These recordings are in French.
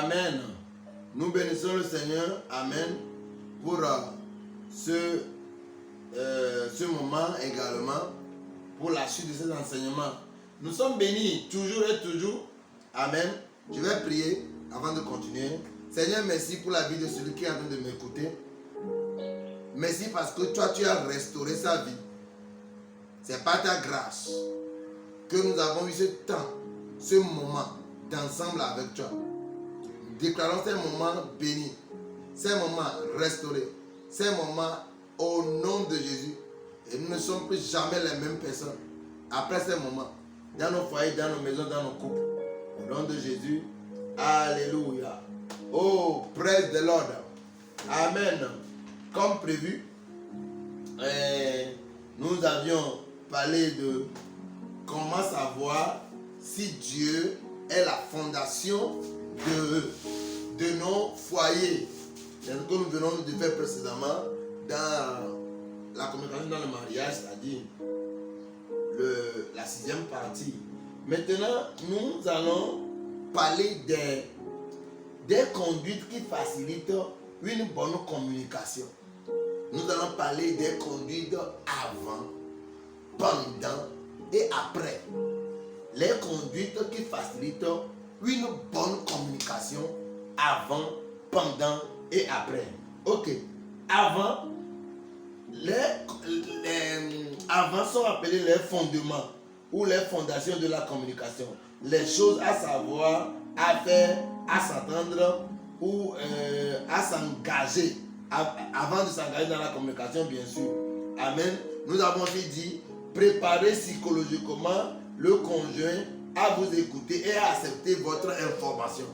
Amen. Nous bénissons le Seigneur. Amen. Pour ce moment également. Pour la suite de cet enseignement. Nous sommes bénis toujours et toujours. Amen. Je vais prier avant de continuer. Seigneur, merci pour la vie de celui qui est en train de m'écouter. Merci parce que toi, tu as restauré sa vie. C'est par ta grâce que nous avons eu ce temps, ce moment d'ensemble avec toi. Nous déclarons ces moments bénis, ces moments restaurés, ces moments au nom de Jésus. Et nous ne sommes plus jamais les mêmes personnes après ces moments, dans nos foyers, dans nos maisons, dans nos couples. Au nom de Jésus, alléluia. Oh, praise the Lord. Amen. Comme prévu, nous avions parlé de comment savoir si Dieu est la fondation de nos foyers. C'est ce que nous venons de faire précédemment dans la communication dans le mariage, c'est-à-dire la 6e partie. Maintenant, nous allons parler des conduites qui facilitent une bonne communication. Nous allons parler des conduites avant, pendant et après. Les conduites qui facilitent une bonne communication avant, pendant et après. Ok. Avant, avant sont appelés les fondements ou les fondations de la communication. Les choses à savoir, à faire, à s'entendre ou à s'engager. Avant de s'engager dans la communication, bien sûr. Amen. Nous avons aussi dit préparer psychologiquement le conjoint à vous écouter et à accepter votre information.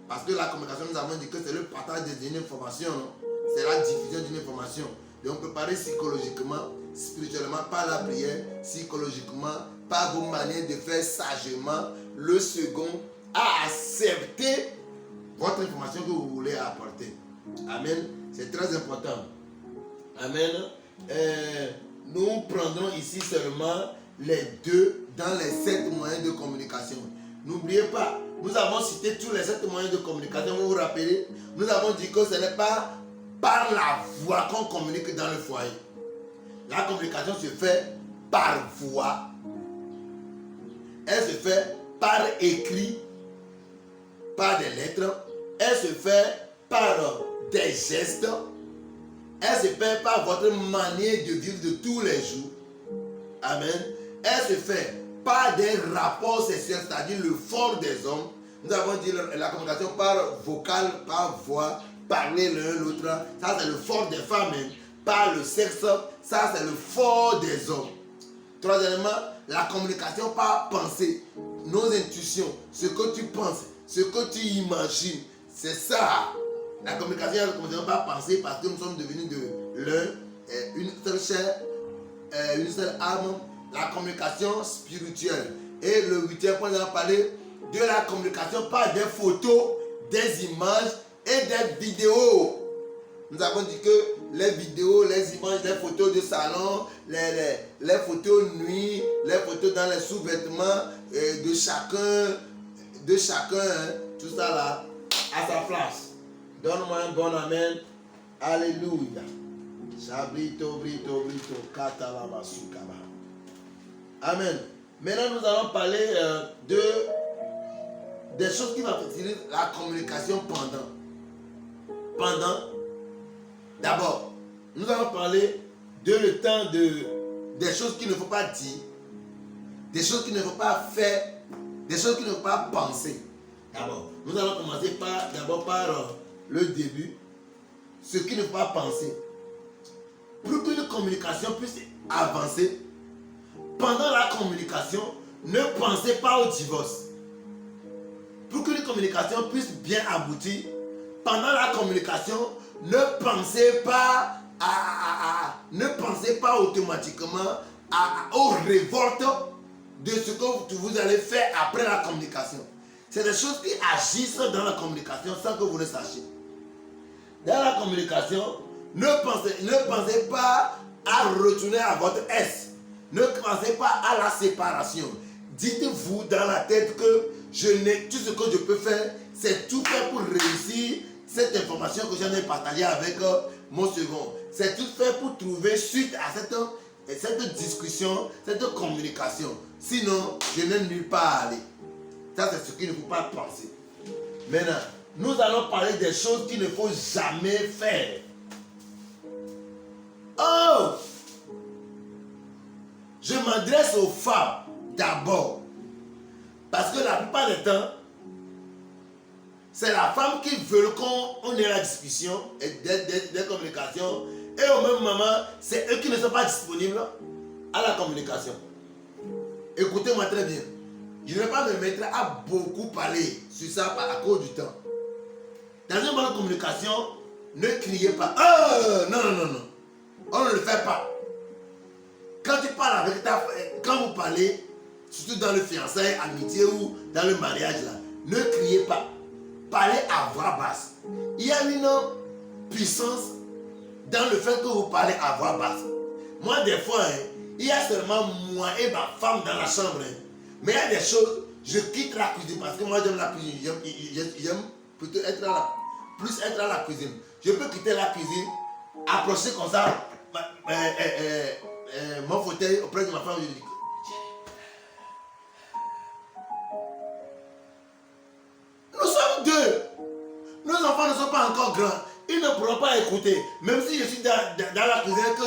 Parce que la communication, nous avons dit que c'est le partage d'une information, c'est la diffusion d'une information. Donc préparer psychologiquement, spirituellement par la prière, psychologiquement par vos manières de faire sagement. Le second, à accepter votre information que vous voulez apporter. Amen. C'est très important. Amen. Nous prendrons ici seulement les 2 dans les 7 moyens de communication. N'oubliez pas, nous avons cité tous les 7 moyens de communication. Vous vous rappelez, nous avons dit que ce n'est pas par la voix qu'on communique dans le foyer. La communication se fait par voix. Elle se fait par écrit, par des lettres. Elle se fait par des gestes. Elle se fait par votre manière de vivre de tous les jours. Amen. Elle se fait par des rapports sexuels, c'est-à-dire le fort des hommes. Nous avons dit la communication par vocal, par voix, parler l'un l'autre. Ça, c'est le fort des femmes. Par le sexe, ça, c'est le fort des hommes. Troisièmement, la communication par pensée. Nos intuitions, ce que tu penses, ce que tu imagines, c'est ça. La communication, nous ne commençons pas à penser parce que nous sommes devenus de l'un, une seule chair, une seule âme. La communication spirituelle. Et le 8e point, nous allons parler de la communication par des photos, des images et des vidéos. Nous avons dit que les vidéos, les images, les photos de salon, les photos nuit, les photos dans les sous-vêtements de chacun, hein, tout ça là, à sa place. Donne-moi un bon amen. Alléluia. Shabrito, brito, brito, katalaba, sukaba. Amen. Maintenant, nous allons parler des choses qui vont faciliter la communication pendant. D'abord, nous allons parler de le temps des choses qu'il ne faut pas dire, des choses qu'il ne faut pas faire, des choses qu'il ne faut pas penser. D'abord, nous allons commencer par le début, ce qu'il ne faut pas penser. Pour qu'une communication puisse avancer, pendant la communication, ne pensez pas au divorce. Pour qu'une communication puisse bien aboutir, pendant la communication, ne pensez pas automatiquement aux révoltes de ce que vous allez faire après la communication. C'est des choses qui agissent dans la communication sans que vous le sachiez. Dans la communication, ne pensez pas à retourner à votre S. Ne pensez pas à la séparation. Dites-vous dans la tête que tout ce que je peux faire, c'est tout faire pour réussir cette information que j'en ai partagée avec mon second. C'est tout faire pour trouver suite à cette discussion, cette communication. Sinon, je n'ai nulle part à aller. Ça, c'est ce qu'il ne faut pas penser. Maintenant, nous allons parler des choses qu'il ne faut jamais faire. Oh! Je m'adresse aux femmes d'abord. Parce que la plupart des temps, c'est la femme qui veut qu'on ait la discussion et des communications. Et au même moment, c'est eux qui ne sont pas disponibles à la communication. Écoutez-moi très bien. Je ne vais pas me mettre à beaucoup parler sur ça à cause du temps. Dans une bonne communication, ne criez pas. Oh, non, non, non, non. On ne le fait pas. Quand tu parles avec quand vous parlez, surtout dans le fiançailles, amitié ou dans le mariage, là, ne criez pas. Parlez à voix basse. Il y a une puissance dans le fait que vous parlez à voix basse. Moi, des fois, il y a seulement moi et ma femme dans la chambre. Mais il y a des choses, je quitte la cuisine parce que moi j'aime la cuisine. J'aime plutôt être à la cuisine. Je peux quitter la cuisine, approcher comme ça mon fauteuil auprès de ma femme. Je dis, nous sommes deux. Nos enfants ne sont pas encore grands. Ils ne pourront pas écouter. Même si je suis dans la cuisine que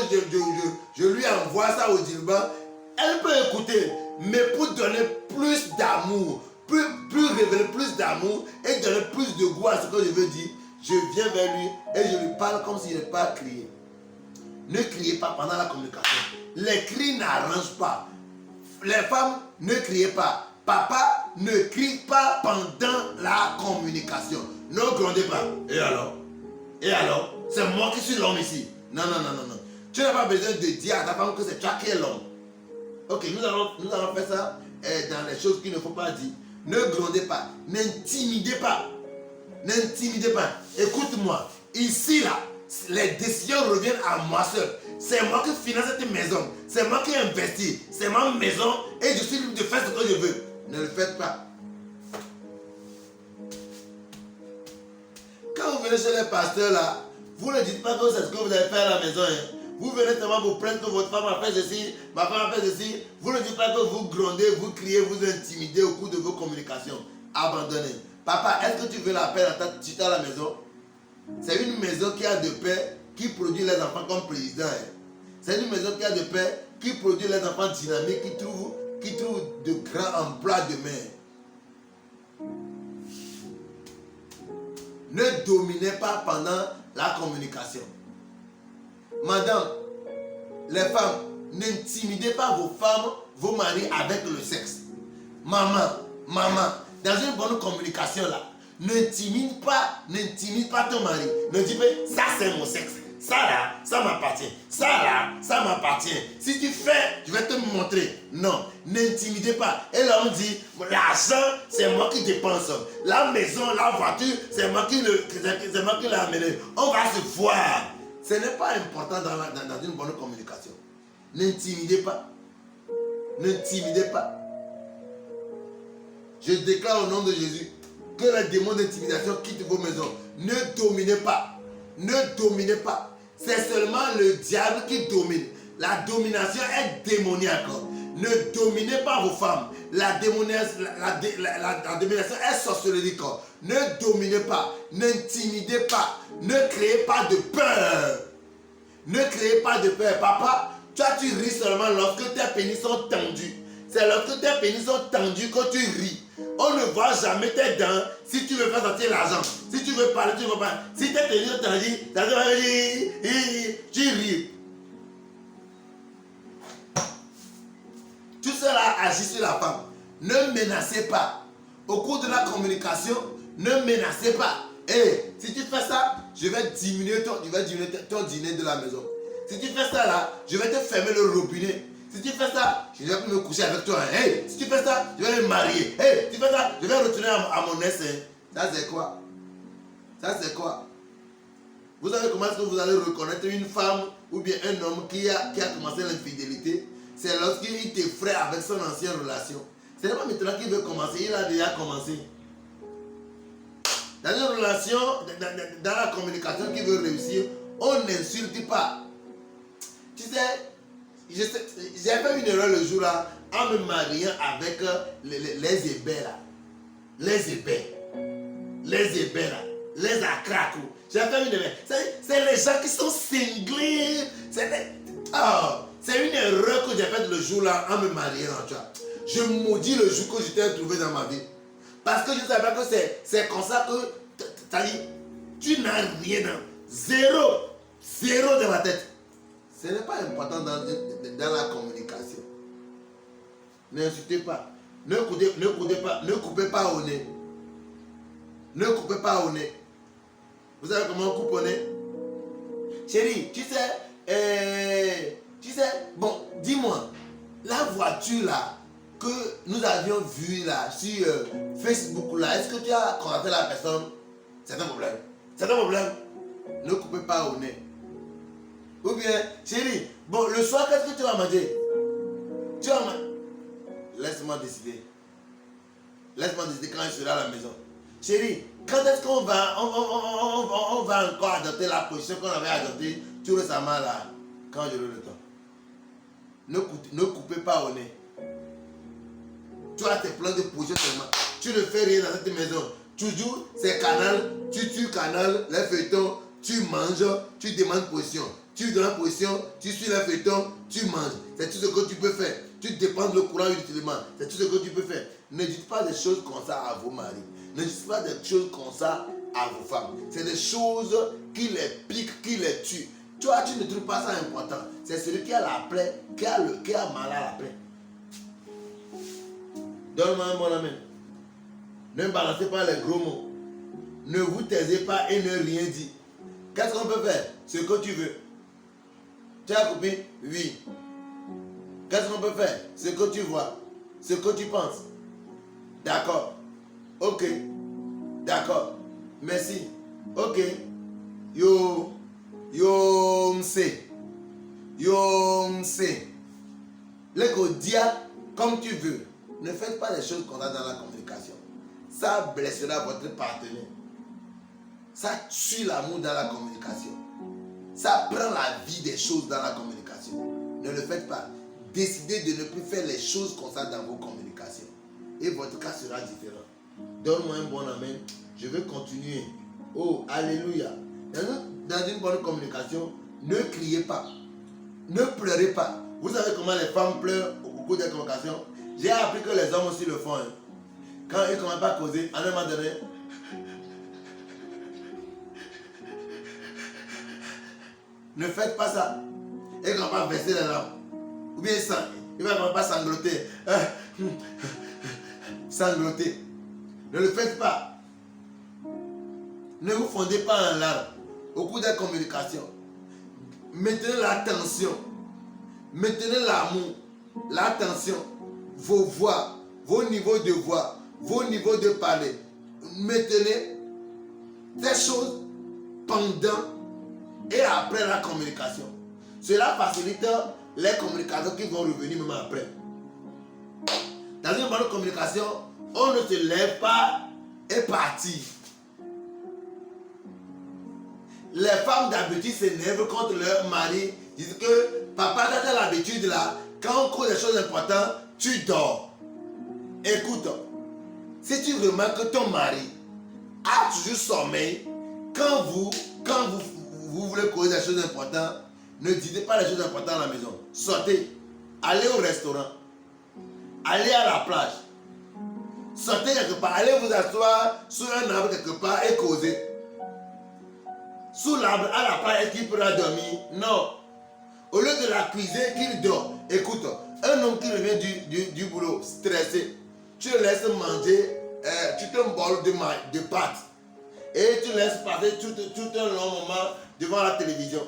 je lui envoie ça au djilba, elle peut écouter. Mais pour donner plus d'amour, plus révéler plus d'amour et donner plus de goût à ce que je veux dire, je viens vers lui et je lui parle comme s'il n'est pas crié. Ne criez pas pendant la communication. Les cris n'arrangent pas. Les femmes, ne criez pas. Papa, ne crie pas pendant la communication. Ne grondez pas. Et alors? Et alors? C'est moi qui suis l'homme ici. Non, non, non, non, non. Tu n'as pas besoin de dire à ta femme que c'est toi qui es l'homme. Ok, nous allons faire ça dans les choses qu'il ne faut pas dire. Ne grondez pas. N'intimidez pas. N'intimidez pas. Écoute-moi. Ici, là, les décisions reviennent à moi seul. C'est moi qui finance cette maison. C'est moi qui investis. C'est ma maison et je suis libre de faire ce que je veux. Ne le faites pas. Quand vous venez chez les pasteurs là, vous ne dites pas que c'est ce que vous avez fait à la maison. Hein. Vous venez seulement vous plaindre que votre femme a fait ceci, ma femme a fait ceci. Vous ne dites pas que vous grondez, vous criez, vous intimidez au cours de vos communications. Abandonnez. Papa, est-ce que tu veux la paix à la maison? C'est une maison qui a de paix, qui produit les enfants comme président. Hein. C'est une maison qui a de paix, qui produit les enfants dynamiques, qui trouvent de grands emplois demain. Ne dominez pas pendant la communication. Madame, les femmes, n'intimidez pas vos femmes, vos maris avec le sexe. Maman, dans une bonne communication là, n'intimide pas ton mari. Ne dis pas, ça c'est mon sexe. Ça là, ça m'appartient. Ça là, ça m'appartient. Si tu fais, je vais te montrer. Non, n'intimidez pas. Et là on dit, l'argent, c'est moi qui dépense. La maison, la voiture, c'est moi qui l'ai amené. On va se voir. Ce n'est pas important dans une bonne communication. N'intimidez pas. N'intimidez pas. Je déclare au nom de Jésus que les démons d'intimidation quittent vos maisons. Ne dominez pas. Ne dominez pas. C'est seulement le diable qui domine. La domination est démoniaque. Ne dominez pas vos femmes. La domination est sorcellerie. Ne dominez pas. N'intimidez pas. Ne créez pas de peur. Ne créez pas de peur. Papa, toi tu ris seulement lorsque tes pénis sont tendus. C'est lorsque tes pénis sont tendus que tu ris. On ne voit jamais tes dents si tu veux faire sortir l'argent. Si tu veux parler, tu ne veux pas. Si tes pénis sont tendus, tu ris. Tout cela agit sur la femme. Ne menacez pas. Au cours de la communication, ne menacez pas. Et si tu fais ça, je vais diminuer ton dîner de la maison. Si tu fais ça là, je vais te fermer le robinet. Si tu fais ça, je vais me coucher avec toi. Hey, si tu fais ça, je vais me marier. Hey, si tu fais ça, je vais retourner à mon essai. Ça c'est quoi? Ça c'est quoi? Vous savez comment est-ce que vous allez reconnaître une femme ou bien un homme qui a commencé l'infidélité? C'est lorsqu'il t'effraie avec son ancienne relation. Ce n'est pas maintenant qu'il veut commencer, il a déjà commencé. Dans une relation, dans la communication qui veut réussir, on n'insulte pas. Tu sais, j'ai fait une erreur le jour là en me mariant avec les ébais là. Les ébais là. Les acraques. J'ai fait une erreur. C'est les gens qui sont cinglés. C'est une erreur que j'ai faite le jour là en me mariant. Tu vois. Je maudis le jour que je t'ai trouvé dans ma vie. Parce que je savais que c'est comme ça que tu n'as rien. Zéro dans ma tête. Ce n'est pas important dans la communication. N'insultez pas. Ne coupez pas au nez. Ne coupez pas au nez. Vous savez comment on coupe au nez? Chérie, tu sais, bon, dis-moi, la voiture là, que nous avions vue là, sur Facebook là, est-ce que tu as contacté la personne? C'est un problème. C'est un problème. Ne coupez pas au nez. Ou bien, chérie, bon, le soir, qu'est-ce que tu vas manger? Tu vas manger. Laisse-moi décider. Laisse-moi décider quand je serai à la maison. Chérie, quand est-ce qu'on va, on va encore adopter la position qu'on avait adoptée tout récemment là, quand j'aurai le temps? Ne coupez pas au nez. Tu as tes plans de position seulement. Tu ne fais rien dans cette maison. Toujours, c'est canal, tu tues canal, les feuilletons, tu manges, tu demandes position. Tu donnes position, tu suis les feuilletons, tu manges. C'est tout ce que tu peux faire. Tu dépends le courant utilement. C'est tout ce que tu peux faire. Ne dites pas des choses comme ça à vos maris. Ne dites pas des choses comme ça à vos femmes. C'est des choses qui les piquent, qui les tuent. Toi, tu ne trouves pas ça important. C'est celui qui a la plaie, qui a mal à la plaie. Donne-moi un bon amen. Ne balancez pas les gros mots. Ne vous taisez pas et ne rien dire. Qu'est-ce qu'on peut faire? Ce que tu veux. Tu as compris? Oui. Qu'est-ce qu'on peut faire? Ce que tu vois. Ce que tu penses. D'accord. Ok. D'accord. Merci. Ok. Yo m'sais. Le dia comme tu veux. Ne faites pas des choses comme ça dans la communication. Ça blessera votre partenaire. Ça tue l'amour dans la communication. Ça prend la vie des choses dans la communication. Ne le faites pas. Décidez de ne plus faire les choses comme ça dans vos communications. Et votre cas sera différent. Donne-moi un bon amen. Je vais continuer. Oh, alléluia. Dans une bonne communication, ne criez pas. Ne pleurez pas. Vous savez comment les femmes pleurent au cours des communications? J'ai appris que les hommes aussi le font. Hein. Quand ils ne commencent pas à causer, à un moment donné, ne faites pas ça. Et qu'on va verser les larmes. Ou bien il ne va pas sangloter. Sangloter. Ne le faites pas. Ne vous fondez pas en larmes au cours des communications. Maintenez l'attention. Maintenez l'amour. L'attention. Vos voix. Vos niveaux de voix. Vos niveaux de parler. Maintenez ces choses pendant et après la communication. Cela facilite les communications qui vont revenir même après. Dans une bonne communication, on ne se lève pas et partit. Les femmes d'habitude s'énervent contre leur mari, disent que papa, tu as l'habitude là, quand on cause des choses importantes, tu dors. Écoute, si tu remarques que ton mari a toujours sommeil, quand vous voulez causer des choses importantes, ne dites pas les choses importantes à la maison. Sortez, allez au restaurant, allez à la plage, sortez quelque part, allez vous asseoir sous un arbre quelque part et causer. Sous l'arbre, à la plage, est-ce qu'il pourra dormir? Non. Au lieu de l'accuser qu'il dort, écoute, un homme qui revient du boulot, stressé, tu le laisses manger, tu te bol de pâtes. Et tu laisses passer tout un long moment devant la télévision.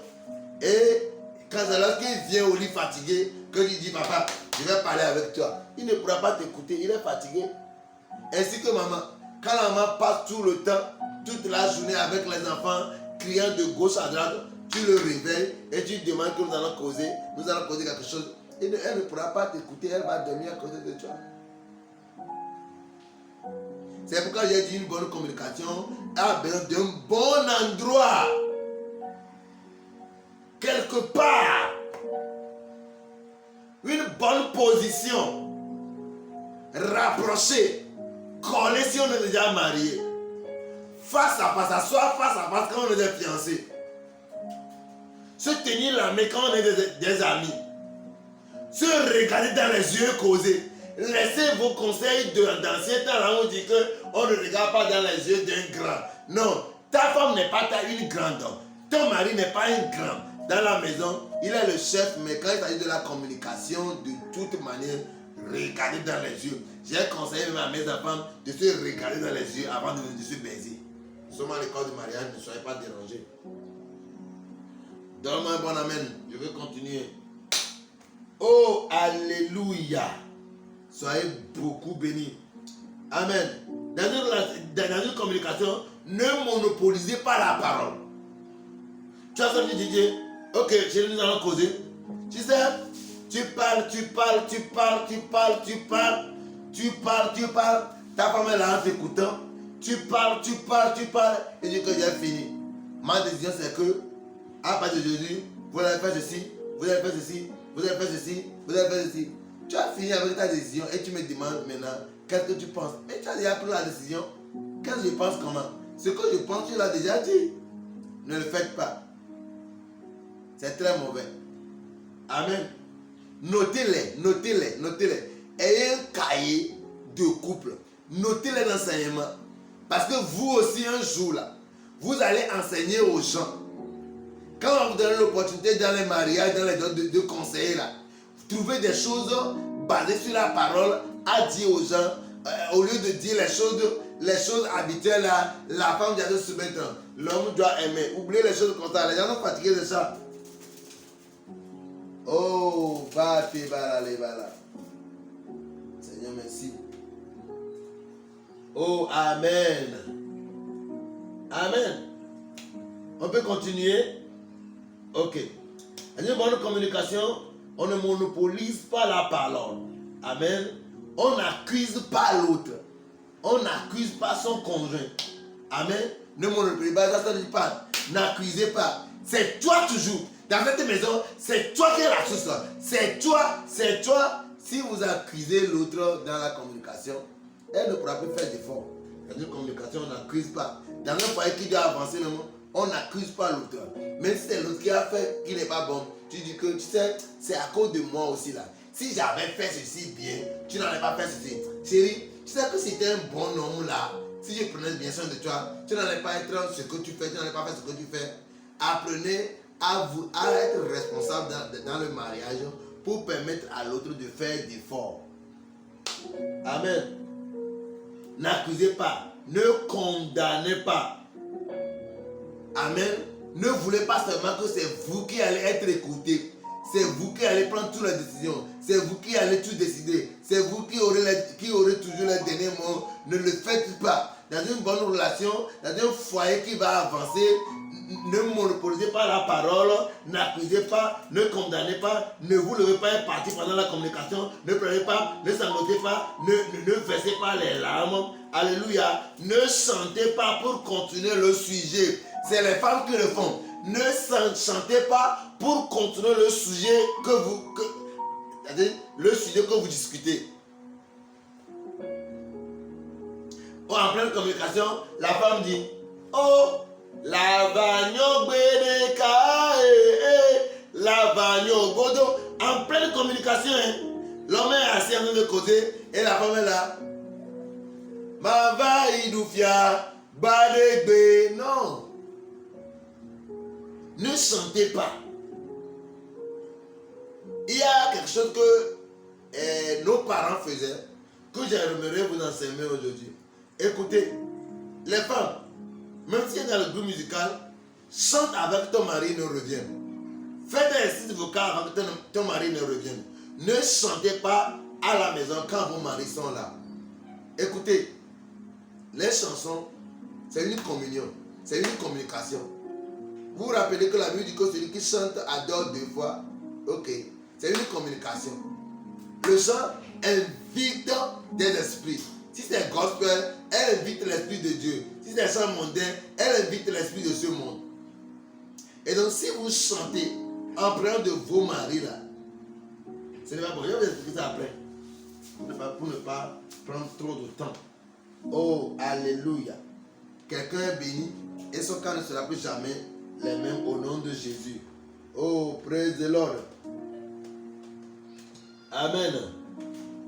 Et quand c'est lorsqu'il vient au lit fatigué, que tu dis papa, je vais parler avec toi. Il ne pourra pas t'écouter, il est fatigué. Ainsi que maman. Quand la maman passe tout le temps, toute la journée avec les enfants, criant de gauche à droite, tu le réveilles et tu demandes que nous allons causer quelque chose. Et elle ne pourra pas t'écouter, elle va dormir à côté de toi. C'est pourquoi j'ai dit une bonne communication a besoin d'un bon endroit. Quelque part. Une bonne position. Rapprochée. Collée si on est déjà marié. Face à face, s'asseoir face à face quand on est des fiancés. Se tenir la main quand on est des amis. Se regarder dans les yeux, causer. Laissez vos conseils d'ancien temps là où on dit qu'on ne regarde pas dans les yeux d'un grand. Non, ta femme n'est pas une grande. Ton mari n'est pas une grande. Dans la maison, il est le chef, mais quand il s'agit de la communication, de toute manière, regardez dans les yeux. J'ai conseillé même à mes enfants de se regarder dans les yeux avant de se baiser. Nous sommes à l'école du mariage, ne soyez pas dérangés. Donne-moi un bon amen. Je veux continuer. Oh, alléluia. Soyez beaucoup bénis. Amen. Dans une communication, ne monopolisez pas la parole. Tu as entendu Didier? Ok, nous allons causer. Tu sais, tu parles. Ta femme est là en t'écoutant. Tu parles. Et du coup, j'ai fini. Ma décision, c'est que, à partir d'aujourd'hui, vous allez faire ceci, vous allez faire ceci, vous allez faire ceci, vous allez faire ceci. Tu as fini avec ta décision et tu me demandes maintenant qu'est-ce que tu penses. Mais tu as déjà pris la décision. Qu'est-ce que je pense comment? Ce que je pense, tu l'as déjà dit. Ne le faites pas. C'est très mauvais. Amen. Notez-les. Ayez un cahier de couple. Notez les enseignements. Parce que vous aussi, un jour là, vous allez enseigner aux gens. Quand on vous donne l'opportunité dans les mariages, dans les dons de conseiller là, trouvez des choses basées sur la parole à dire aux gens, au lieu de dire les choses habituelles là, la femme doit se soumettre, l'homme doit aimer. Oubliez les choses comme ça, les gens sont fatigués de ça. Oh, bala. Seigneur, merci. Oh, amen. Amen. On peut continuer? Ok. Une bonne communication, on ne monopolise pas la parole. Amen. On n'accuse pas l'autre. On n'accuse pas son conjoint. Amen. Ne monopolisez pas, ça ne dit pas. N'accusez pas. C'est toi toujours. Dans cette maison, c'est toi qui es la source. C'est toi. Si vous accusez l'autre dans la communication, elle ne pourra plus faire d'effort. Dans une communication, on n'accuse pas. Dans un foyer qui doit avancer, on n'accuse pas l'autre. Même si c'est l'autre qui a fait qui n'est pas bon, tu dis que tu sais, c'est à cause de moi aussi là. Si j'avais fait ceci bien, tu n'aurais pas fait ceci. Chérie, tu sais que si tu es un bon homme là, si je prenais bien soin de toi, tu n'allais pas être ce que tu fais, tu n'allais pas faire ce que tu fais. Apprenez à être responsable dans le mariage pour permettre à l'autre de faire d'efforts. Amen. N'accusez pas, ne condamnez pas. Amen. Ne voulez pas seulement que c'est vous qui allez être écouté. C'est vous qui allez prendre toutes les décisions. C'est vous qui allez tout décider. C'est vous qui aurez toujours les derniers mots. Ne le faites pas. Dans une bonne relation, dans un foyer qui va avancer, ne monopolisez pas la parole, n'accusez pas, ne condamnez pas, ne vous levez pas un parti pendant la communication, ne pleurez pas, ne sangotez pas, ne versez pas les larmes. Alléluia. Ne chantez pas pour continuer le sujet. C'est les femmes qui le font. Ne chantez pas pour continuer le sujet le sujet que vous discutez. En pleine communication, la femme dit, oh, la vagno bedeka, la vagno godo. En pleine communication, l'homme est assis en train de causer et la femme est là. Ma va idoufia, badegbe. Non. Ne chantez pas. Il y a quelque chose que nos parents faisaient, que j'aimerais vous enseigner aujourd'hui. Écoutez, les femmes, même si dans le groupe musical, chante avec ton mari ne revienne. Faites un exercice vocal avant que ton mari ne revienne. Ne chantez pas à la maison quand vos maris sont là. Écoutez, les chansons, c'est une communion, c'est une communication. Vous vous rappelez que la Bible dit que celui qui chante adore deux fois. Ok, c'est une communication. Le chant invite des esprits. Si c'est gospel, elle invite l'Esprit de Dieu. Si c'est chant mondain, elle invite l'Esprit de ce monde. Et donc, si vous chantez en priant de vos maris là, ce n'est pas bon. Je vais vous expliquer ça après. Pour ne pas prendre trop de temps. Oh, alléluia. Quelqu'un est béni et son cas ne sera plus jamais les mêmes au nom de Jésus. Oh, praise the Lord. Amen.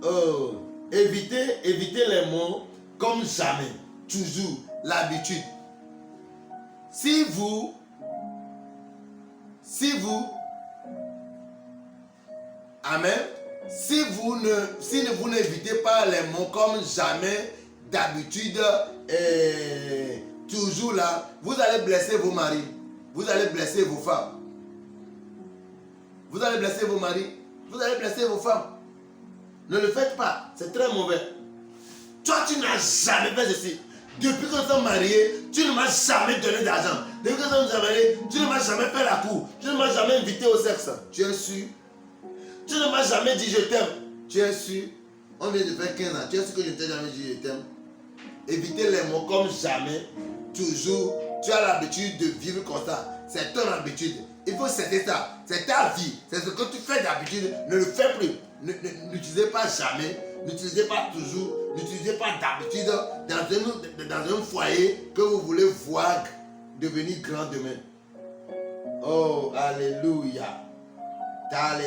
Oh, évitez les mots comme jamais. Toujours l'habitude. Si vous, amen, si vous n'évitez pas les mots comme jamais, d'habitude, toujours là, vous allez blesser vos maris, vous allez blesser vos femmes. Vous allez blesser vos maris, vous allez blesser vos femmes. Ne le faites pas, c'est très mauvais. Toi, tu n'as jamais fait ceci. Depuis que nous sommes mariés, tu ne m'as jamais donné d'argent. Depuis que nous sommes mariés, tu ne m'as jamais fait la cour. Tu ne m'as jamais invité au sexe. Tu es sûr? Tu ne m'as jamais dit je t'aime. Tu es sûr? On vient de faire 15 ans. Tu es sûr que je ne t'ai jamais dit je t'aime? Évitez les mots comme jamais. Toujours. Tu as l'habitude de vivre comme ça. C'est ton habitude. Il faut céder ça. C'est ta vie. C'est ce que tu fais d'habitude. Ne le fais plus. N'utilisez pas jamais. N'utilisez pas toujours. N'utilisez pas d'habitude dans un foyer que vous voulez voir devenir grand demain. Oh, alléluia. Tale.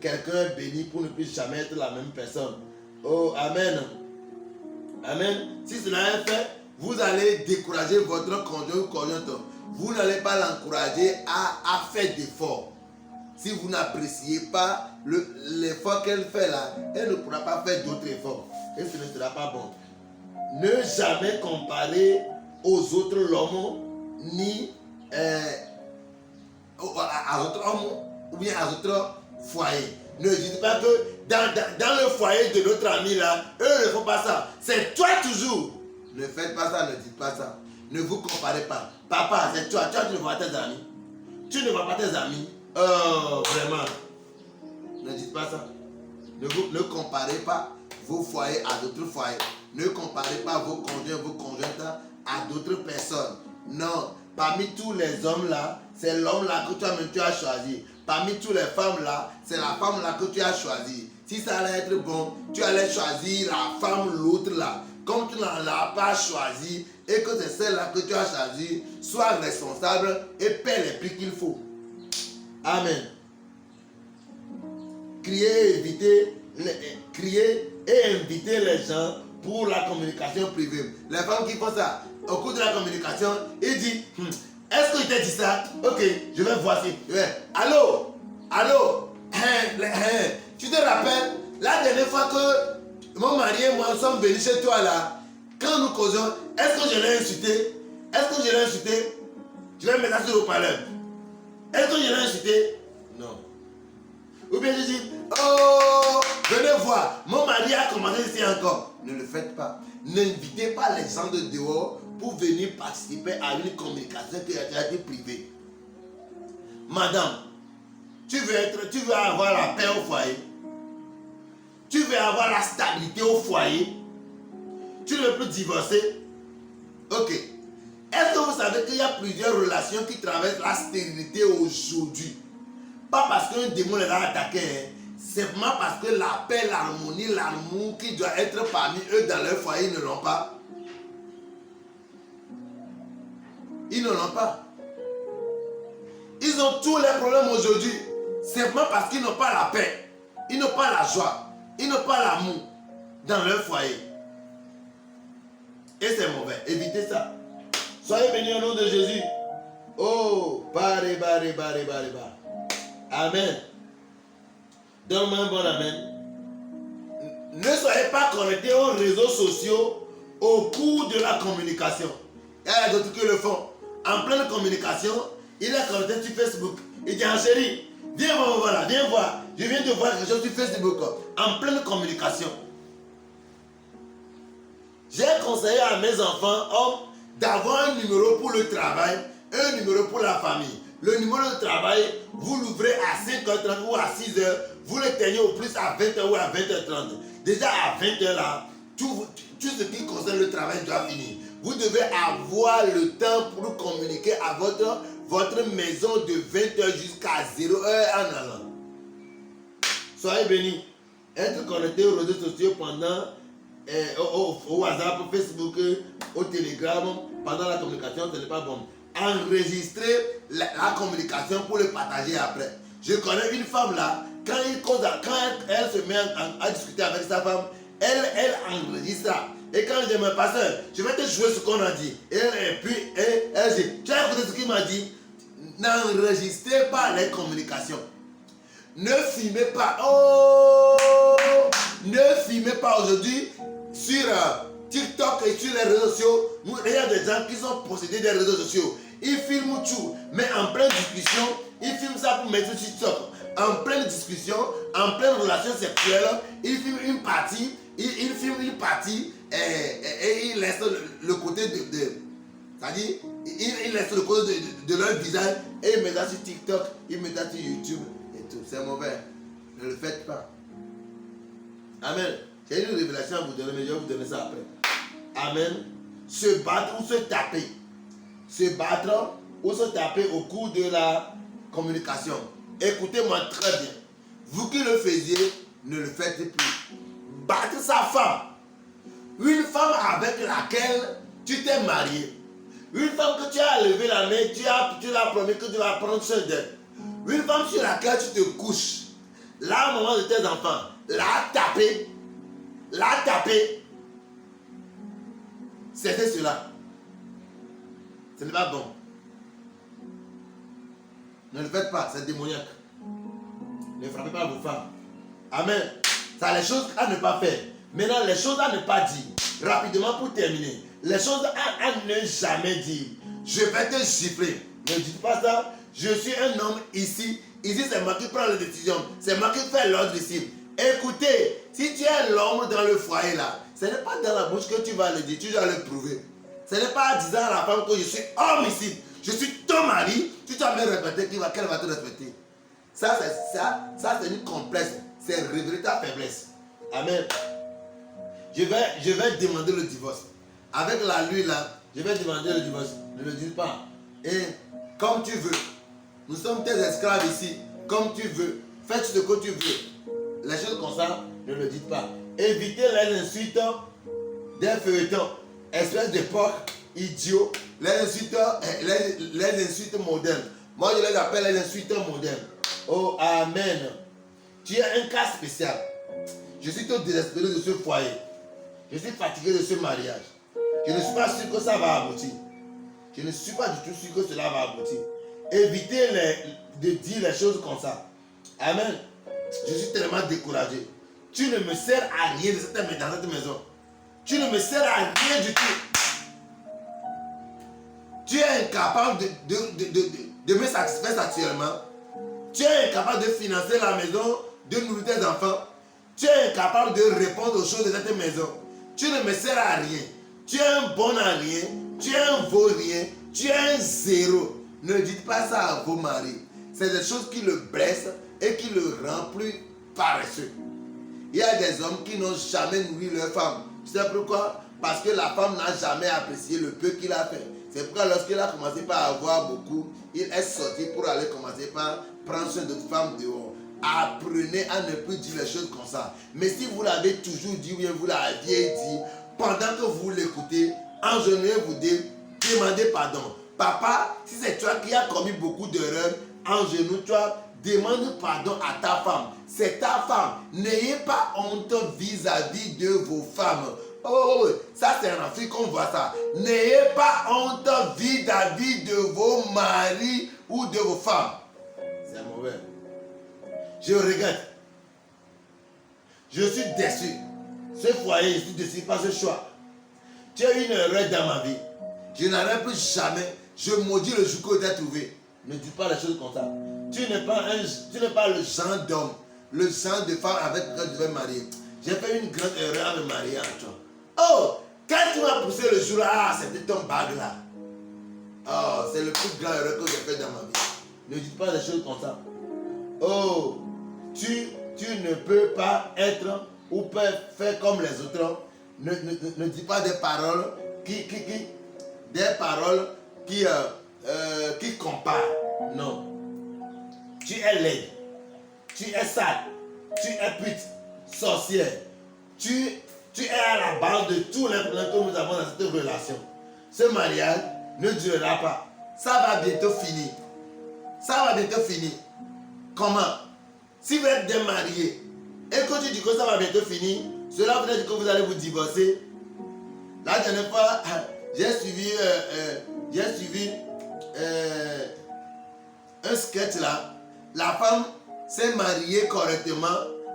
Quelqu'un est béni pour ne plus jamais être la même personne. Oh, amen. Amen. Si cela est fait, vous allez décourager votre conjoint ou conjointe. Vous n'allez pas l'encourager à faire d'efforts. Si vous n'appréciez pas l'effort qu'elle fait là, elle ne pourra pas faire d'autres efforts. Et ce ne sera pas bon. Ne jamais comparer aux autres hommes, ni à d'autres hommes, ou bien à d'autres foyers. Ne dites pas que dans le foyer de notre ami là, eux ne font pas ça. C'est toi toujours. Ne faites pas ça, ne dites pas ça. Ne vous comparez pas. Papa, c'est toi. Tu ne vois pas tes amis. Tu ne vois pas tes amis. Oh, vraiment. Ne dites pas ça. Ne comparez pas vos foyers à d'autres foyers. Ne comparez pas vos conjoints, vos conjointes à d'autres personnes. Non. Parmi tous les hommes là, c'est l'homme là que toi-même tu as choisi. Parmi toutes les femmes là, c'est la femme là que tu as choisi. Si ça allait être bon, tu allais choisir la femme, l'autre là. Comme tu n'en as pas choisi et que c'est celle-là que tu as choisi, sois responsable et paie les prix qu'il faut. Amen. Criez et invitez les gens pour la communication privée. Les femmes qui font ça, au cours de la communication, ils disent, est-ce que je t'ai dit ça? Ok, je vais voir si. Allô? Tu te rappelles, la dernière fois que mon mari et moi sommes venus chez toi là, quand nous causions, est-ce que je l'ai insulté? Je vais mettre ça sur le haut-parleur. Est-ce que je l'ai insulté? Non. Ou bien je dis, oh, venez voir, mon mari a commencé ici encore. Ne le faites pas. N'invitez pas les gens de dehors pour venir participer à une communication qui a déjà été privée. Madame, tu veux avoir la paix au foyer? Tu veux avoir la stabilité au foyer? Tu ne veux plus divorcer? Ok. Est-ce que vous savez qu'il y a plusieurs relations qui traversent la stérilité aujourd'hui? Pas parce qu'un démon les a attaqués, simplement parce que la paix, l'harmonie, l'amour qui doit être parmi eux dans leur foyer, ils ne l'ont pas. Ils ne l'ont pas. Ils ont tous les problèmes aujourd'hui, simplement parce qu'ils n'ont pas la paix, ils n'ont pas la joie, ils n'ont pas l'amour dans leur foyer. Et c'est mauvais. Évitez ça. Soyez bénis au nom de Jésus. Oh, baré. Amen. Donne-moi un bon amen. Ne soyez pas connectés aux réseaux sociaux au cours de la communication. Il y a d'autres qui le font. En pleine communication, il est connecté sur Facebook. Il dit, chérie, viens voir, voilà, viens voir. Je viens de voir quelque chose sur Facebook. En pleine communication. J'ai conseillé à mes enfants, hommes, d'avoir un numéro pour le travail, un numéro pour la famille. Le numéro de travail, vous l'ouvrez à 5h30 ou à 6h. vous l'éteignez au plus à 20h ou à 20h30. Déjà à 20h là, tout ce qui concerne le travail doit finir. Vous devez avoir le temps pour communiquer à votre maison de 20h jusqu'à 0h en allant. Soyez bénis. Être connecté aux réseaux sociaux pendant au WhatsApp, au Facebook, au Telegram, pendant la communication, ce n'est pas bon. Enregistrer la communication pour le partager après. Je connais une femme là, quand elle se met à discuter avec sa femme, elle enregistre. Et quand je dis, mais pasteur, je vais te jouer ce qu'on a dit. Et puis, elle dit, tu as écouté ce qu'il m'a dit? N'enregistrez pas les communications. Ne filmez pas. Oh! Ne filmez pas aujourd'hui sur TikTok et sur les réseaux sociaux. Il y a des gens qui sont possédés des réseaux sociaux. Ils filment tout, mais en pleine discussion, ils filment ça pour mettre sur TikTok. En pleine discussion, en pleine relation sexuelle, ils filment une partie, ils filment une partie et ils laissent le côté c'est-à-dire, ils laissent le côté de leur visage et ils mettent ça sur TikTok, ils mettent ça sur YouTube et tout. C'est mauvais. Ne le faites pas. Amen. J'ai une révélation à vous donner, mais je vais vous donner ça après. Amen. Se battre ou se taper. Se battre ou se taper au cours de la communication. Écoutez-moi très bien. Vous qui le faisiez, ne le faites plus. Battre sa femme. Une femme avec laquelle tu t'es marié. Une femme que tu as levé la main, tu l'as promis que tu vas prendre soin d'elle. Une femme sur laquelle tu te couches. Là, au moment de tes enfants, la taper. C'est cela. Ce n'est pas bon. Ne le faites pas, c'est démoniaque. Ne frappez pas vos femmes. Amen. Ça, les choses à ne pas faire. Maintenant, les choses à ne pas dire. Rapidement pour terminer. Les choses à ne jamais dire. Je vais te gifler. Ne dites pas ça. Je suis un homme ici. Ici, c'est moi qui prends les décisions. C'est moi qui fais l'ordre ici. Écoutez, si tu es l'homme dans le foyer là, ce n'est pas dans la bouche que tu vas le dire, tu dois le prouver. Ce n'est pas en disant à la femme que je suis homme ici, je suis ton mari, tu dois me répéter qu'elle va te respecter. Ça c'est une complexe, c'est révéler ta faiblesse. Amen. Je vais demander le divorce. Avec la lui là, je vais demander le divorce. Ne le dis pas. Et comme tu veux. Nous sommes tes esclaves ici. Comme tu veux. Faites ce que tu veux. Les choses comme ça, ne le dites pas. Évitez les insultes des feuilletons. Espèce de porc idiot. Les insultes modernes. Moi, je les appelle les insultes modernes. Oh, amen. Tu es un cas spécial. Je suis tout désespéré de ce foyer. Je suis fatigué de ce mariage. Je ne suis pas sûr que ça va aboutir. Je ne suis pas du tout sûr que cela va aboutir. Évitez de dire les choses comme ça. Amen. Je suis tellement découragé. Tu ne me sers à rien dans cette maison. Tu ne me sers à rien du tout. Tu es incapable de me satisfaire actuellement. Tu es incapable de financer la maison, de nourrir tes enfants. Tu es incapable de répondre aux choses de cette maison. Tu ne me sers à rien. Tu es un bon à rien. Tu es un vaurien. Tu es un zéro. Ne dites pas ça à vos maris. C'est des choses qui le blessent et qui le rendent plus paresseux. Il y a des hommes qui n'ont jamais nourri leur femme. Tu sais pourquoi? Parce que la femme n'a jamais apprécié le peu qu'il a fait. C'est pourquoi lorsqu'il a commencé par avoir beaucoup, il est sorti pour aller commencer par prendre soin d'autres femmes dehors. Apprenez à ne plus dire les choses comme ça. Mais si vous l'avez toujours dit ou bien vous l'aviez dit, pendant que vous l'écoutez, engenouillez-vous, demandez pardon. Papa, si c'est toi qui as commis beaucoup d'erreurs, engenouille-toi, demande pardon à ta femme. C'est ta femme. N'ayez pas honte vis-à-vis de vos femmes. Oh, ça c'est en Afrique qu'on voit ça. N'ayez pas honte vis-à-vis de vos maris ou de vos femmes. C'est mauvais. Je regrette. Je suis déçu. Ce foyer, je suis déçu par ce choix. Tu as une erreur dans ma vie. Je n'arrête plus jamais. Je maudis le jour que tu as trouvé. Ne dis pas les choses comme ça. Tu n'es pas le genre d'homme, le genre de femme avec lequel je vais marier. J'ai fait une grande erreur à me marier à toi. Oh, quand tu m'as poussé le jour là, c'était ton bague là. Oh, c'est le plus grand erreur que j'ai fait dans ma vie. Ne dis pas des choses comme ça. Oh, tu tu ne peux pas être ou peux faire comme les autres. Ne dis pas des paroles qui comparent. Non. Tu es laide. Tu es sale. Tu es pute. Sorcière. Tu es à la base de tous les problèmes que nous avons dans cette relation. Ce mariage ne durera pas. Ça va bientôt finir. Ça va bientôt finir. Comment? Si vous êtes démariés et que tu dis que ça va bientôt finir, cela veut dire que vous allez vous divorcer. La dernière fois, j'ai suivi un sketch là. La femme s'est mariée correctement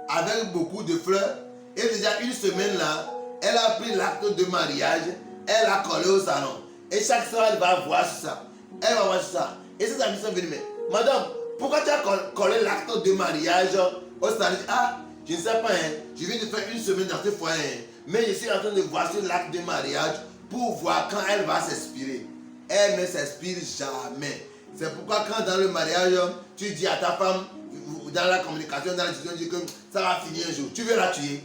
avec beaucoup de fleurs et déjà une semaine là, elle a pris l'acte de mariage, elle a collé au salon. Et chaque soir, elle va voir ça. Elle va voir ça. Et ses amis sont venus, mais madame, pourquoi tu as collé l'acte de mariage au salon? Ah, je ne sais pas, hein. Je viens de faire une semaine dans ce foyer, hein. Mais je suis en train de voir sur l'acte de mariage pour voir quand elle va s'inspirer. Elle ne s'inspire jamais. C'est pourquoi quand dans le mariage, tu dis à ta femme, dans la communication, dans la discussion, tu dis que ça va finir un jour. Tu veux la tuer.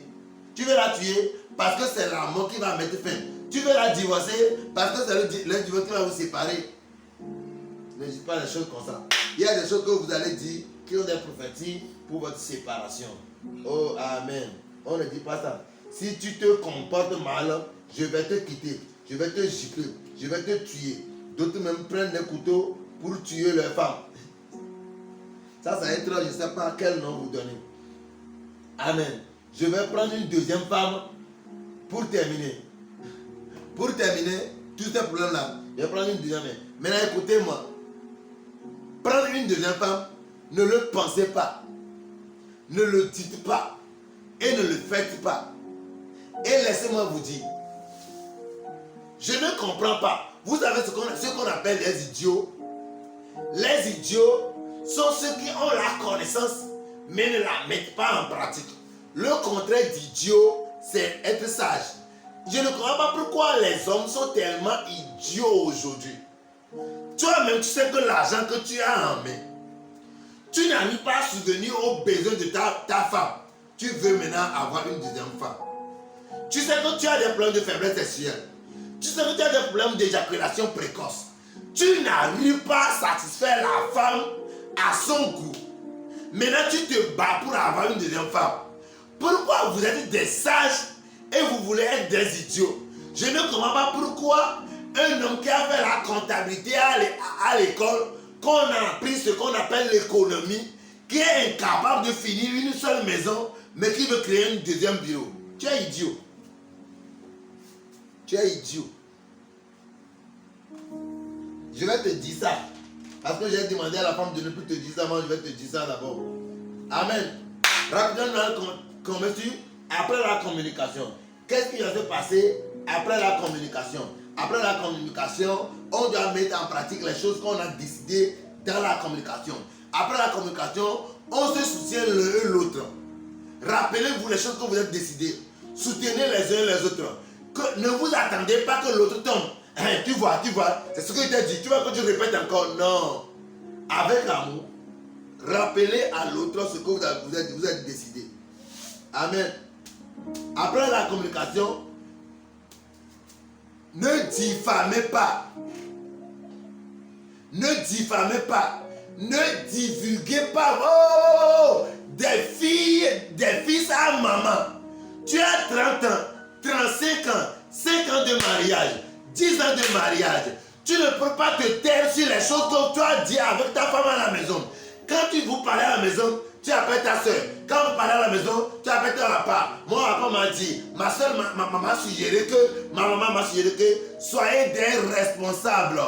Tu veux la tuer parce que c'est la mort qui va mettre fin. Tu veux la divorcer parce que c'est le divorce qui va vous séparer. Ne dites pas des choses comme ça. Il y a des choses que vous allez dire qui ont des prophéties pour votre séparation. Oh, amen. On ne dit pas ça. Si tu te comportes mal, je vais te quitter. Je vais te gifler. Je vais te tuer. D'autres même prennent des couteaux pour tuer leurs femmes. Ça va être, je ne sais pas quel nom vous donner. Amen. Je vais prendre une deuxième femme pour terminer. Pour terminer tous ces problèmes-là, je vais prendre une deuxième. Maintenant, écoutez-moi. Prendre une deuxième femme, ne le pensez pas. Ne le dites pas. Et ne le faites pas. Et laissez-moi vous dire. Je ne comprends pas. Vous savez ce qu'on appelle les idiots. Les idiots sont ceux qui ont la connaissance, mais ne la mettent pas en pratique. Le contraire d'idiot, c'est être sage. Je ne comprends pas pourquoi les hommes sont tellement idiots aujourd'hui. Toi-même, tu sais que l'argent que tu as en main, tu n'arrives pas à subvenir aux besoins de ta femme. Tu veux maintenant avoir une deuxième femme. Tu sais que tu as des problèmes de faiblesse sexuelle. Tu sais que tu as des problèmes d'éjaculation précoce. Tu n'arrives pas à satisfaire la femme à son goût. Maintenant, tu te bats pour avoir une deuxième femme. Pourquoi vous êtes des sages et vous voulez être des idiots? Je ne comprends pas pourquoi un homme qui a fait la comptabilité à l'école, qu'on a appris ce qu'on appelle l'économie, qui est incapable de finir une seule maison, mais qui veut créer une deuxième bureau. Tu es idiot. Tu es idiot. Je vais te dire ça. Parce que j'ai demandé à la femme de ne plus te dire ça, moi je vais te dire ça d'abord. Amen. Rapidement, après la communication. Qu'est-ce qui va se passer après la communication? Après la communication, on doit mettre en pratique les choses qu'on a décidées dans la communication. Après la communication, on se soutient l'un et l'autre. Rappelez-vous les choses que vous avez décidées. Soutenez les uns les autres. Ne vous attendez pas que l'autre tombe. Hein, tu vois, c'est ce que je t'ai dit. Tu vois que tu répètes encore. Non. Avec l'amour, rappelez à l'autre ce que vous avez décidé. Amen. Après la communication, ne diffamez pas. Ne diffamez pas. Ne divulguez pas. Oh, des fils à maman. Tu as 30 ans, 35 ans, 5 ans de mariage, 10 ans de mariage. Tu ne peux pas te taire sur les choses que tu as dit avec ta femme à la maison. Quand vous parlez à la maison, tu appelles ta soeur. Quand vous parlez à la maison, tu appelles ton papa. Mon papa m'a dit, ma soeur m'a suggéré que, ma maman m'a suggéré que, soyez des responsables.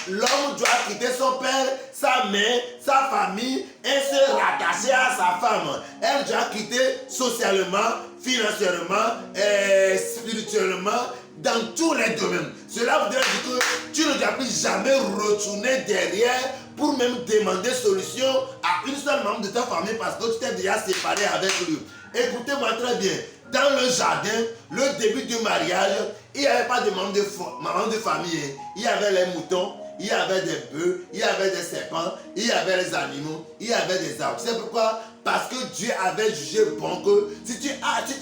L'homme doit quitter son père, sa mère, sa famille et se rattacher à sa femme. Elle doit quitter socialement, financièrement, spirituellement, dans tous les domaines. Cela voudrait dire que tu ne dois plus jamais retourner derrière pour même demander solution à une seule membre de ta famille parce que tu t'es déjà séparé avec lui. Écoutez-moi très bien. Dans le jardin, le début du mariage, il n'y avait pas de membre de famille. Il y avait les moutons, il y avait des bœufs, il y avait des serpents, il y avait les animaux, il y avait des arbres. C'est pourquoi parce que Dieu avait jugé bon que si tu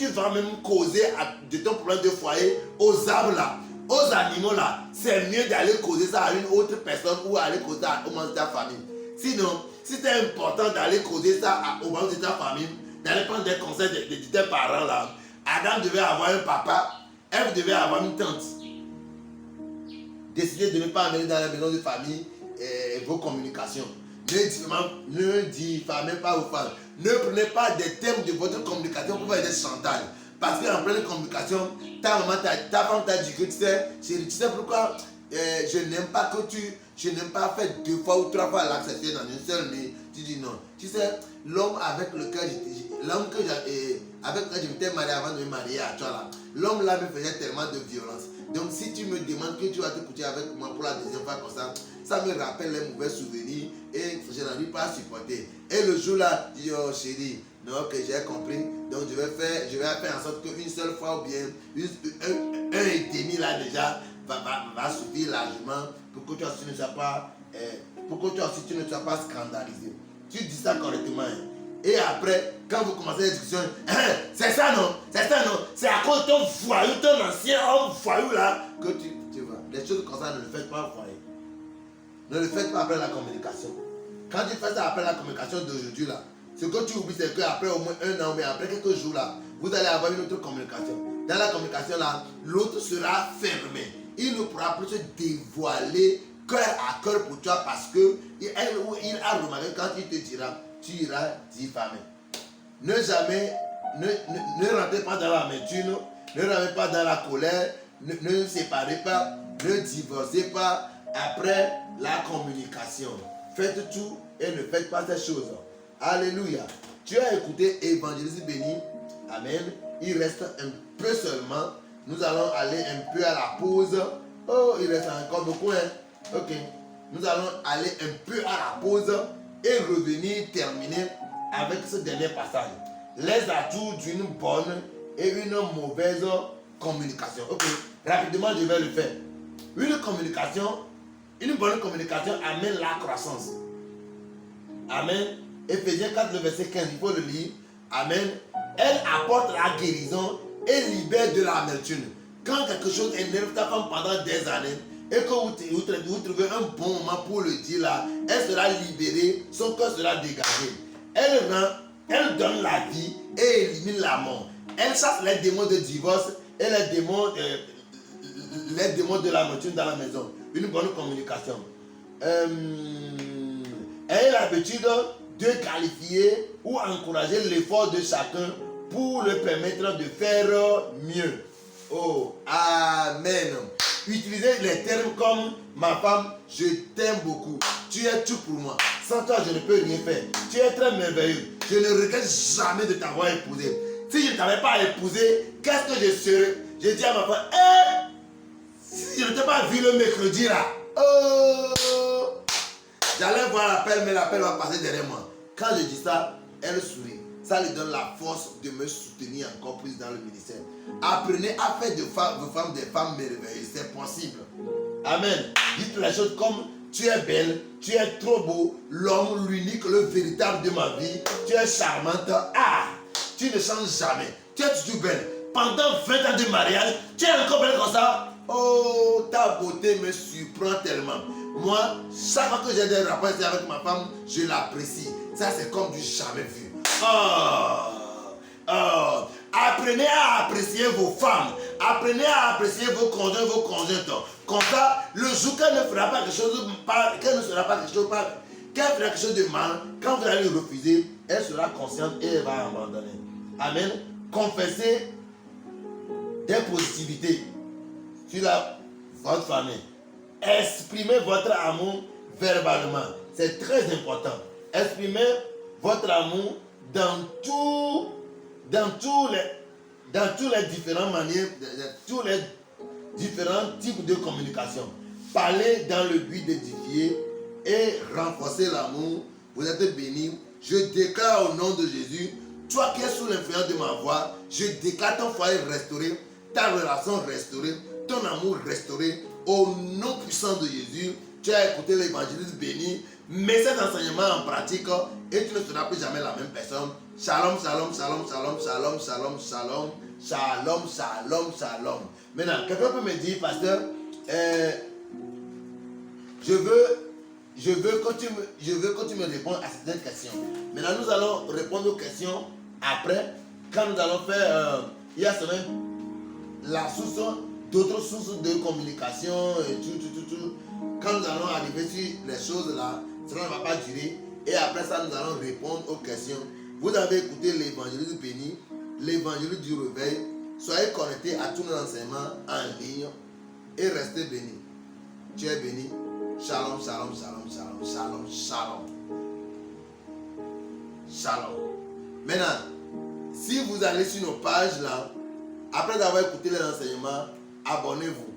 vas même causer de ton problème de foyer aux arbres là, aux animaux là, c'est mieux d'aller causer ça à une autre personne ou aller causer ça aux membres de ta famille. Sinon, si c'est important d'aller causer ça aux membres de ta famille, d'aller prendre des conseils de tes parents là, Adam devait avoir un papa, Ève devait avoir une tante. Décidez de ne pas amener dans la maison de famille vos communications. Ne diffamez pas vos femmes. Ne prenez pas des thèmes de votre communication pour faire des chantages. Parce qu'en pleine communication, ta femme t'a dit que tu sais, chérie, tu sais pourquoi je n'aime pas je n'aime pas faire 2 fois ou 3 fois l'accepter dans une seule nuit. Tu dis non. Tu sais, l'homme avec lequel je m'étais marié avant de me marier à toi là, l'homme là me faisait tellement de violence. Donc si tu me demandes que tu vas te coucher avec moi pour la deuxième fois comme ça me rappelle les mauvais souvenirs et je n'arrive pas à supporter. Et le jour là, je dis oh chérie, non que j'ai compris, donc je vais faire en sorte qu'une seule fois ou bien un et demi là déjà va suffire largement pour que toi aussi ne sois pas scandalisé. Tu dis ça correctement. Hein. Et après, quand vous commencez la discussion, c'est ça non, c'est à cause de ton voyou, ton ancien homme voyou là, que tu vas. Les choses comme ça, ne le faites pas au foyer. Ne le faites pas après la communication. Quand tu fais ça après la communication d'aujourd'hui là, ce que tu oublies, c'est qu'après au moins 1 an, mais après quelques jours là, vous allez avoir une autre communication. Dans la communication là, l'autre sera fermé. Il ne pourra plus se dévoiler cœur à cœur pour toi parce que il a remarqué quand il te dira, tu iras diffamer. Ne rentrez pas dans l'amertume, ne rentrez pas dans la colère, ne séparez pas, ne divorcez pas après la communication. Faites tout et ne faites pas ces choses. Alléluia. Tu as écouté Évangéliste béni. Amen. Il reste un peu seulement. Nous allons aller un peu à la pause. Oh, il reste encore beaucoup. Hein? Ok. Nous allons aller un peu à la pause et revenir terminer avec ce dernier passage. Les atouts d'une bonne et une mauvaise communication. Ok. Rapidement, je vais le faire. Une bonne communication amène la croissance. Amen. Éphésiens 4, le verset 15, il faut le lire. Amen. Elle apporte la guérison et libère de l'amertume. Quand quelque chose énerve ta femme pendant des années et que vous trouvez un bon moment pour le dire là, elle sera libérée, son cœur sera dégagé. Elle donne la vie et élimine la mort. Elle chasse les démons de divorce et les démons de l'amertume dans la maison. Une bonne communication. Ayez l'habitude de qualifier ou encourager l'effort de chacun pour le permettre de faire mieux. Oh, amen. Utilisez les termes comme ma femme, je t'aime beaucoup. Tu es tout pour moi. Sans toi, je ne peux rien faire. Tu es très merveilleux. Je ne regrette jamais de t'avoir épousé. Si je ne t'avais pas épousé, qu'est-ce que je serais? Je dis à ma femme, si je ne t'ai pas vu le mercredi là, j'allais voir l'appel, mais l'appel va passer derrière moi. Quand je dis ça, elle sourit. Ça lui donne la force de me soutenir encore plus dans le ministère. Apprenez à faire de vos femmes des femmes merveilleuses. C'est possible. Amen. Dites les choses comme tu es belle, tu es trop beau, l'homme, l'unique, le véritable de ma vie. Tu es charmante. Tu ne changes jamais. Tu es toujours belle. Pendant 20 ans de mariage, tu es encore belle comme ça. Oh, ta beauté me surprend tellement. Moi, chaque fois que j'ai des rapports avec ma femme, je l'apprécie. Ça, c'est comme du jamais vu. Apprenez à apprécier vos femmes. Apprenez à apprécier vos conjoints, vos conjointes. Comme ça, le jour qu'elle ne fera pas quelque chose, qu'elle ne sera pas quelque chose, qu'elle fera quelque chose de mal, quand vous allez refuser, elle sera consciente et elle va abandonner. Amen. Confessez des positivités sur votre famille. Exprimez votre amour verbalement. C'est très important. Exprimez votre amour dans tous les différentes manières, tous les différents types de communication. Parlez dans le but d'édifier et renforcer l'amour. Vous êtes bénis. Je déclare au nom de Jésus, toi qui es sous l'influence de ma voix, je déclare ton foyer restauré, ta relation restaurée, ton amour restauré. Au nom puissant de Jésus, tu as écouté l'évangéliste béni. Mets cet enseignement en pratique et tu ne seras plus jamais la même personne. Shalom, shalom, shalom, shalom, shalom, shalom, shalom, shalom, shalom, shalom. Maintenant, quelqu'un peut me dire, pasteur, je veux que tu me répondes à certaines questions. Maintenant, nous allons répondre aux questions après, quand nous allons faire, il y a seulement la source, d'autres sources de communication, et tout. Quand nous allons arriver sur les choses là, cela ne va pas durer. Et après ça, nous allons répondre aux questions. Vous avez écouté l'évangile béni, l'évangile du réveil. Soyez connectés à tous nos enseignements en ligne et restez bénis. Tu es béni. Shalom, shalom, shalom, shalom, shalom, shalom. Shalom. Maintenant, si vous allez sur nos pages là, après avoir écouté les enseignements, abonnez-vous.